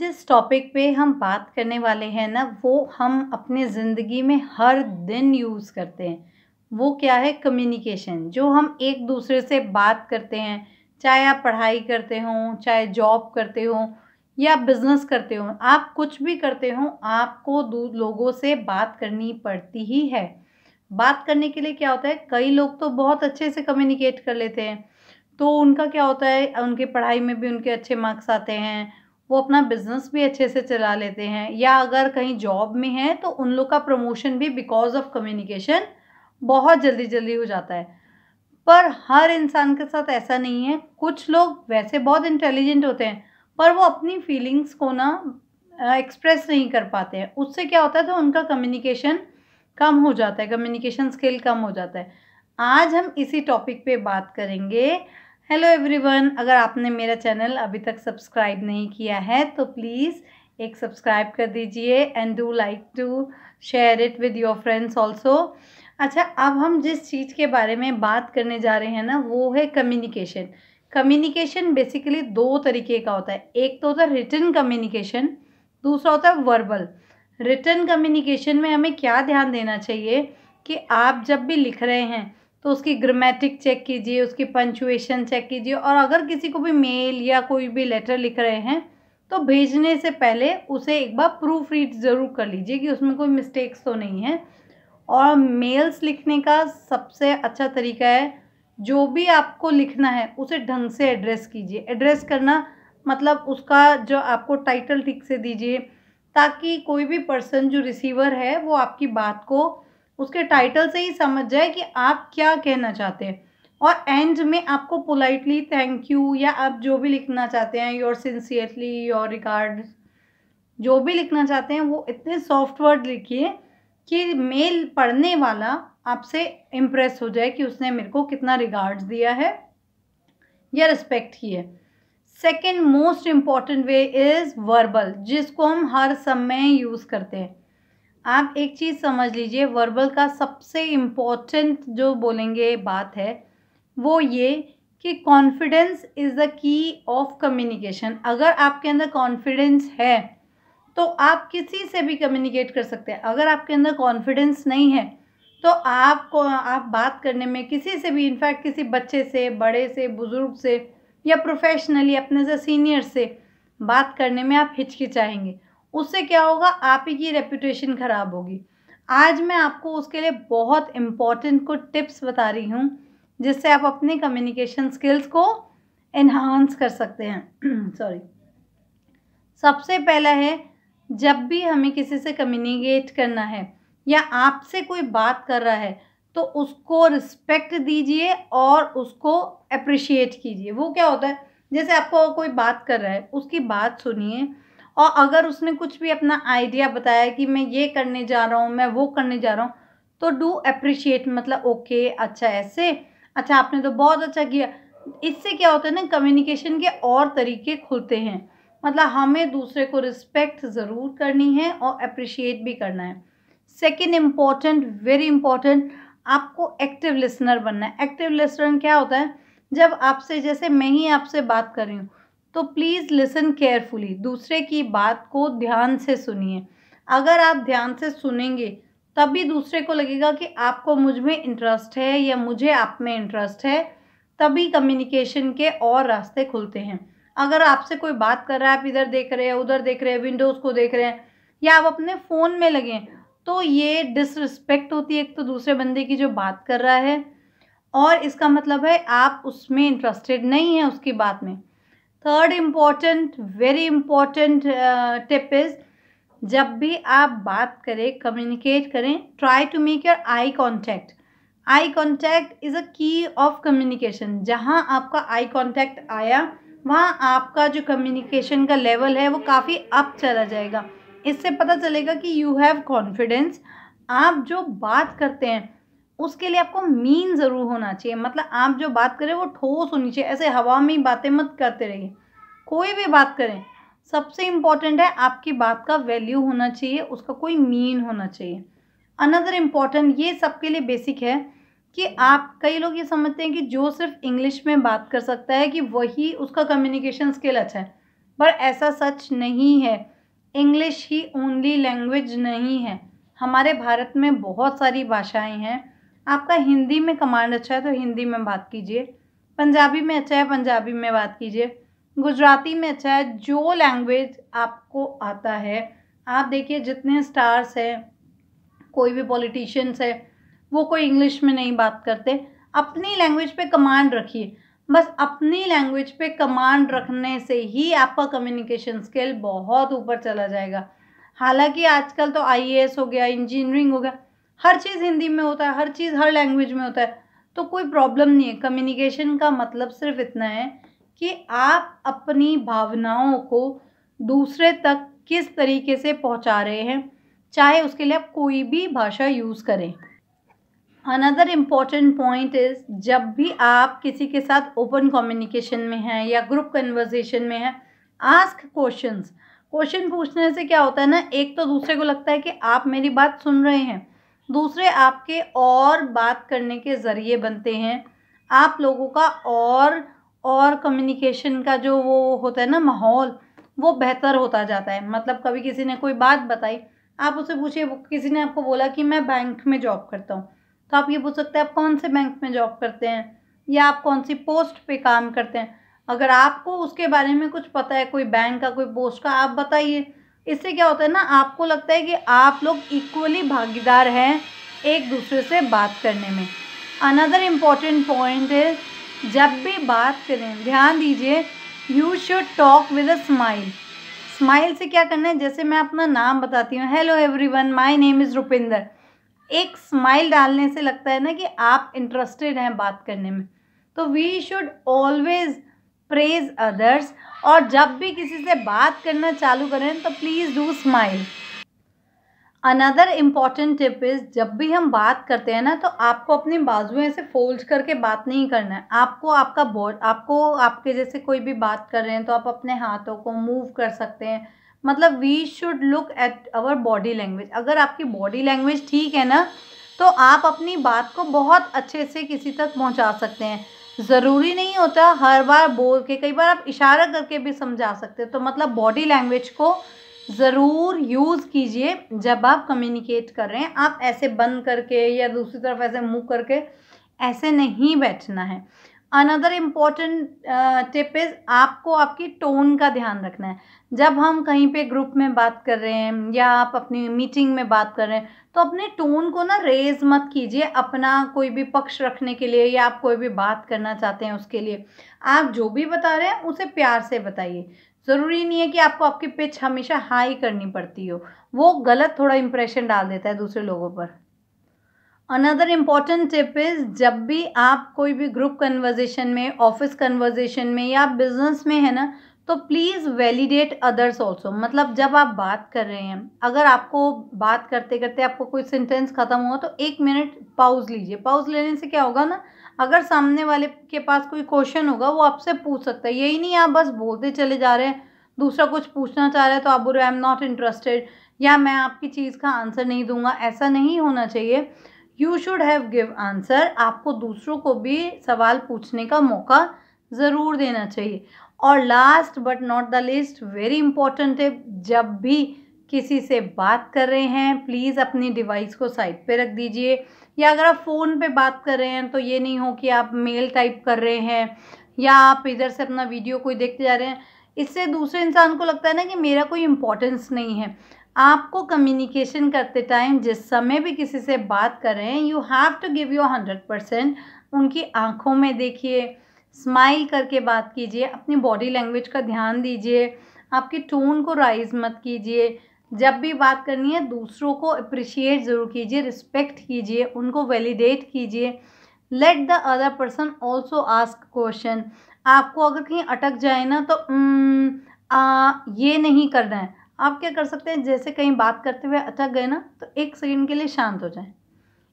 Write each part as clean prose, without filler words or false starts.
जिस टॉपिक पे हम बात करने वाले हैं ना, वो हम अपनी ज़िंदगी में हर दिन यूज़ करते हैं। वो क्या है? कम्युनिकेशन। जो हम एक दूसरे से बात करते हैं, चाहे आप पढ़ाई करते हों, चाहे जॉब करते हों या बिज़नेस करते हों, आप कुछ भी करते हों, आपको दू लोगों से बात करनी पड़ती ही है। बात करने के लिए क्या होता है, कई लोग तो बहुत अच्छे से कम्युनिकेट कर लेते हैं, तो उनका क्या होता है, उनकी पढ़ाई में भी उनके अच्छे मार्क्स आते हैं, वो अपना बिज़नेस भी अच्छे से चला लेते हैं, या अगर कहीं जॉब में हैं तो उन लोग का प्रमोशन भी बिकॉज़ ऑफ कम्युनिकेशन बहुत जल्दी-जल्दी हो जाता है। पर हर इंसान के साथ ऐसा नहीं है। कुछ लोग वैसे बहुत इंटेलिजेंट होते हैं, पर वो अपनी फीलिंग्स को ना एक्सप्रेस नहीं कर पाते हैं। उससे क्या होता है, तो उनका कम्युनिकेशन कम हो जाता है, कम्युनिकेशन स्किल कम हो जाता है। आज हम इसी टॉपिक पे बात करेंगे। हेलो एवरीवन, अगर आपने मेरा चैनल अभी तक सब्सक्राइब नहीं किया है तो प्लीज़ एक सब्सक्राइब कर दीजिए and do like to share it with your friends also. अच्छा, अब हम जिस चीज़ के बारे में बात करने जा रहे हैं ना, वो है कम्युनिकेशन। कम्युनिकेशन बेसिकली 2 तरीके का होता है। एक तो होता है रिटन कम्युनिकेशन, दूसरा होता है वर्बल। रिटन कम्युनिकेशन में हमें क्या ध्यान देना चाहिए कि आप जब भी लिख रहे हैं तो उसकी ग्रामेटिक चेक कीजिए, उसकी पंक्चुएशन चेक कीजिए, और अगर किसी को भी मेल या कोई भी लेटर लिख रहे हैं तो भेजने से पहले उसे एक बार प्रूफ रीड ज़रूर कर लीजिए कि उसमें कोई मिस्टेक्स तो नहीं है। और मेल्स लिखने का सबसे अच्छा तरीका है, जो भी आपको लिखना है उसे ढंग से एड्रेस कीजिए। एड्रेस करना मतलब उसका जो आपको टाइटल ठीक से दीजिए, ताकि कोई भी पर्सन जो रिसीवर है वो आपकी बात को उसके टाइटल से ही समझ जाए कि आप क्या कहना चाहते हैं। और एंड में आपको पोलाइटली थैंक यू या आप जो भी लिखना चाहते हैं, योर सिंसियरली, योर रिगार्ड, जो भी लिखना चाहते हैं वो इतने सॉफ्ट वर्ड लिखिए कि मेल पढ़ने वाला आपसे इम्प्रेस हो जाए कि उसने मेरे को कितना रिगार्ड्स दिया है या रिस्पेक्ट की है। Second most important way is verbal, जिसको हम हर समय यूज़ करते हैं। आप एक चीज़ समझ लीजिए, वर्बल का सबसे इम्पॉर्टेंट जो बोलेंगे बात है वो ये कि confidence is the key of communication. अगर आपके अंदर कॉन्फिडेंस है तो आप किसी से भी कम्युनिकेट कर सकते हैं। अगर आपके अंदर कॉन्फिडेंस नहीं है तो आप बात करने में किसी से भी, इनफैक्ट किसी बच्चे से, बड़े से, बुज़ुर्ग से या प्रोफेशनली अपने से सीनियर से बात करने में आप हिचकिचाएंगे। उससे क्या होगा, आप ही की रेपुटेशन ख़राब होगी। आज मैं आपको उसके लिए बहुत इम्पॉर्टेंट कुछ टिप्स बता रही हूँ, जिससे आप अपने कम्युनिकेशन स्किल्स को एनहांस कर सकते हैं सॉरी। सबसे पहला है, जब भी हमें किसी से कम्युनिकेट करना है या आपसे कोई बात कर रहा है तो उसको रिस्पेक्ट दीजिए और उसको अप्रिशिएट कीजिए। वो क्या होता है, जैसे आपको कोई बात कर रहा है, उसकी बात सुनिए, और अगर उसने कुछ भी अपना आइडिया बताया कि मैं ये करने जा रहा हूँ, मैं वो करने जा रहा हूँ, तो डू अप्रिशिएट, मतलब ओके, अच्छा ऐसे, अच्छा आपने तो बहुत अच्छा किया। इससे क्या होता है ना, कम्युनिकेशन के और तरीके खुलते हैं। मतलब हमें दूसरे को रिस्पेक्ट ज़रूर करनी है और अप्रिशिएट भी करना है। सेकंड इम्पॉर्टेंट, वेरी इम्पॉर्टेंट, आपको एक्टिव लिसनर बनना है। एक्टिव लिसनर क्या होता है, जब आपसे, जैसे मैं ही आपसे बात कर रही हूँ, तो प्लीज़ लिसन केयरफुली, दूसरे की बात को ध्यान से सुनिए। अगर आप ध्यान से सुनेंगे तभी दूसरे को लगेगा कि आपको मुझ में इंटरेस्ट है या मुझे आप में इंटरेस्ट है, तभी कम्युनिकेशन के और रास्ते खुलते हैं। अगर आपसे कोई बात कर रहा है, आप इधर देख रहे हैं, उधर देख रहे हैं, विंडोज़ को देख रहे हैं, या आप अपने फ़ोन में लगे हैं, तो ये डिसरिस्पेक्ट होती है एक तो दूसरे बंदे की जो बात कर रहा है, और इसका मतलब है आप उसमें इंटरेस्टेड नहीं हैं उसकी बात में। Third important, very important tip is, जब भी आप बात करें, कम्युनिकेट करें, try to make your eye contact. Eye contact is a key of communication. जहाँ आपका आई कॉन्टैक्ट आया, वहाँ आपका जो कम्युनिकेशन का लेवल है वो काफ़ी अप चला जाएगा। इससे पता चलेगा कि यू हैव कॉन्फिडेंस। आप जो बात करते हैं उसके लिए आपको मीन ज़रूर होना चाहिए। मतलब आप जो बात करें वो ठोस होनी चाहिए, ऐसे हवा में ही बातें मत करते रहिए। कोई भी बात करें, सबसे इम्पॉर्टेंट है आपकी बात का वैल्यू होना चाहिए, उसका कोई मीन होना चाहिए। अनदर इम्पॉर्टेंट, ये सबके लिए बेसिक है कि आप, कई लोग ये समझते हैं कि जो सिर्फ इंग्लिश में बात कर सकता है कि वही उसका कम्युनिकेशन स्किल अच्छा है। पर ऐसा सच नहीं है। इंग्लिश ही ओनली लैंग्वेज नहीं है। हमारे भारत में बहुत सारी भाषाएं हैं। आपका हिंदी में कमांड अच्छा है तो हिंदी में बात कीजिए, पंजाबी में अच्छा है पंजाबी में बात कीजिए, गुजराती में अच्छा है, जो लैंग्वेज आपको आता है। आप देखिए जितने स्टार्स हैं, कोई भी पॉलिटिशियंस है, वो कोई इंग्लिश में नहीं बात करते। अपनी लैंग्वेज पे कमांड रखिए। बस अपनी लैंग्वेज पे कमांड रखने से ही आपका कम्युनिकेशन स्किल बहुत ऊपर चला जाएगा। हालांकि आजकल तो आईएएस हो गया, इंजीनियरिंग हो गया, हर चीज़ हिंदी में होता है, हर चीज़ हर लैंग्वेज में होता है, तो कोई प्रॉब्लम नहीं है। कम्युनिकेशन का मतलब सिर्फ इतना है कि आप अपनी भावनाओं को दूसरे तक किस तरीके से पहुंचा रहे हैं, चाहे उसके लिए आप कोई भी भाषा यूज़ करें। अनदर इम्पॉर्टेंट पॉइंट इज़, जब भी आप किसी के साथ ओपन कम्युनिकेशन में हैं या ग्रुप कन्वर्सेशन में हैं, आस्क क्वेश्चंस। क्वेश्चन पूछने से क्या होता है ना, एक तो दूसरे को लगता है कि आप मेरी बात सुन रहे हैं, दूसरे आपके और बात करने के ज़रिए बनते हैं। आप लोगों का और कम्युनिकेशन का जो वो होता है ना माहौल, वो बेहतर होता जाता है। मतलब कभी किसी ने कोई बात बताई, आप उससे पूछिए, किसी ने आपको बोला कि मैं बैंक में जॉब करता हूँ, तो आप ये पूछ सकते हैं आप कौन से बैंक में जॉब करते हैं या आप कौन सी पोस्ट पे काम करते हैं। अगर आपको उसके बारे में कुछ पता है, कोई बैंक का कोई पोस्ट का, आप बताइए। इससे क्या होता है ना, आपको लगता है कि आप लोग इक्वली भागीदार हैं एक दूसरे से बात करने में। अनदर इम्पॉर्टेंट पॉइंट है, जब भी बात करें ध्यान दीजिए, you should talk with a smile. Smile से क्या करना है, जैसे मैं अपना नाम बताती हूँ, hello everyone, my name is Rupinder. एक स्माइल डालने से लगता है ना कि आप इंटरेस्टेड हैं बात करने में। तो we should always praise others, और जब भी किसी से बात करना चालू करें तो please do smile. Another important tip is, जब भी हम बात करते हैं ना, तो आपको अपनी बाजुएं ऐसे फोल्ड करके बात नहीं करना है। आपको आपके जैसे कोई भी बात कर रहे हैं तो आप अपने हाथों को मूव कर सकते हैं। मतलब we should look at our body language. अगर आपकी बॉडी लैंग्वेज ठीक है ना, तो आप अपनी बात को बहुत अच्छे से किसी तक पहुंचा सकते हैं। ज़रूरी नहीं होता हर बार बोल के, कई बार आप इशारा करके भी समझा सकते हैं। तो मतलब बॉडी लैंग्वेज को ज़रूर यूज़ कीजिए जब आप कम्युनिकेट कर रहे हैं। आप ऐसे बंद करके या दूसरी तरफ ऐसे मुँह करके ऐसे नहीं बैठना है। अनदर इम्पॉर्टेंट टिप इज़, आपको आपकी टोन का ध्यान रखना है। जब हम कहीं पे ग्रुप में बात कर रहे हैं या आप अपनी मीटिंग में बात कर रहे हैं, तो अपने टोन को ना रेज मत कीजिए अपना कोई भी पक्ष रखने के लिए, या आप कोई भी बात करना चाहते हैं उसके लिए। आप जो भी बता रहे हैं उसे प्यार से बताइए। ज़रूरी नहीं है कि आपको आपकी पिच हमेशा हाई करनी पड़ती हो, वो गलत थोड़ा इंप्रेशन डाल देता है दूसरे लोगों पर। अनदर इम्पॉर्टेंट टिप इज़, जब भी आप कोई भी ग्रुप कन्वर्जेशन में, ऑफिस कन्वर्जेशन में या बिजनेस में है ना, तो प्लीज़ वैलिडेट अदर्स ऑल्सो। मतलब जब आप बात कर रहे हैं, अगर आपको बात करते करते आपको कोई सेंटेंस ख़त्म हुआ तो 1 मिनट पॉज लीजिए। पॉज लेने से क्या होगा ना, अगर सामने वाले के पास कोई क्वेश्चन होगा वो आपसे पूछ सकता है। यही नहीं आप बस बोलते चले जा रहे हैं, दूसरा कुछ पूछना चाह रहे हैं तो आप बोल रहे हैं आई एम नॉट इंटरेस्टेड, या मैं आपकी चीज़ का आंसर नहीं दूंगा। ऐसा नहीं होना चाहिए। You should have give answer. आपको दूसरों को भी सवाल पूछने का मौका ज़रूर देना चाहिए। और last but not the least, very important है, जब भी किसी से बात कर रहे हैं प्लीज़ अपनी डिवाइस को साइड पे रख दीजिए। या अगर आप फ़ोन पे बात कर रहे हैं तो ये नहीं हो कि आप मेल टाइप कर रहे हैं या आप इधर से अपना वीडियो कोई देखते जा रहे हैं। इससे दूसरे इंसान को लगता है ना कि मेरा कोई इम्पोर्टेंस नहीं है। आपको कम्युनिकेशन करते टाइम जिस समय भी किसी से बात कर रहे हैं, you have to give your 100%। उनकी आंखों में देखिए, स्माइल करके बात कीजिए, अपनी बॉडी लैंग्वेज का ध्यान दीजिए, आपकी टोन को राइज मत कीजिए। जब भी बात करनी है दूसरों को अप्रिशिएट ज़रूर कीजिए, रिस्पेक्ट कीजिए, उनको वैलिडेट कीजिए। Let the other person also ask question. आपको अगर कहीं अटक जाए ना तो ये नहीं करना है। आप क्या कर सकते हैं, जैसे कहीं बात करते हुए अटक गए ना, तो 1 सेकंड के लिए शांत हो जाएं।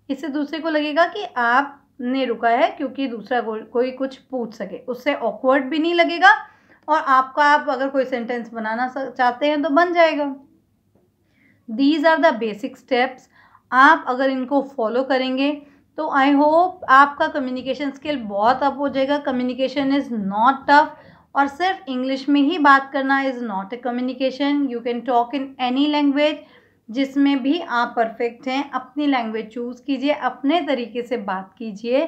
इससे दूसरे को लगेगा कि आपने रुका है क्योंकि दूसरा कोई कुछ पूछ सके, उससे ऑकवर्ड भी नहीं लगेगा और आप अगर कोई सेंटेंस बनाना चाहते हैं तो बन जाएगा। These are the basic steps. आप अगर इनको फॉलो करेंगे तो आई होप आपका कम्युनिकेशन स्किल बहुत अप हो जाएगा। कम्युनिकेशन इज़ नॉट टफ, और सिर्फ इंग्लिश में ही बात करना is not a communication. You can talk in any language, जिसमें भी आप परफेक्ट हैं। अपनी लैंग्वेज चूज़ कीजिए, अपने तरीके से बात कीजिए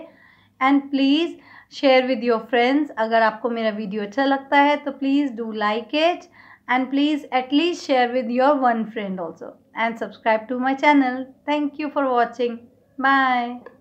and please share with your friends. अगर आपको मेरा वीडियो अच्छा लगता है तो please do like it and please at least share with your one friend also and subscribe to my channel. Thank you for watching. Bye.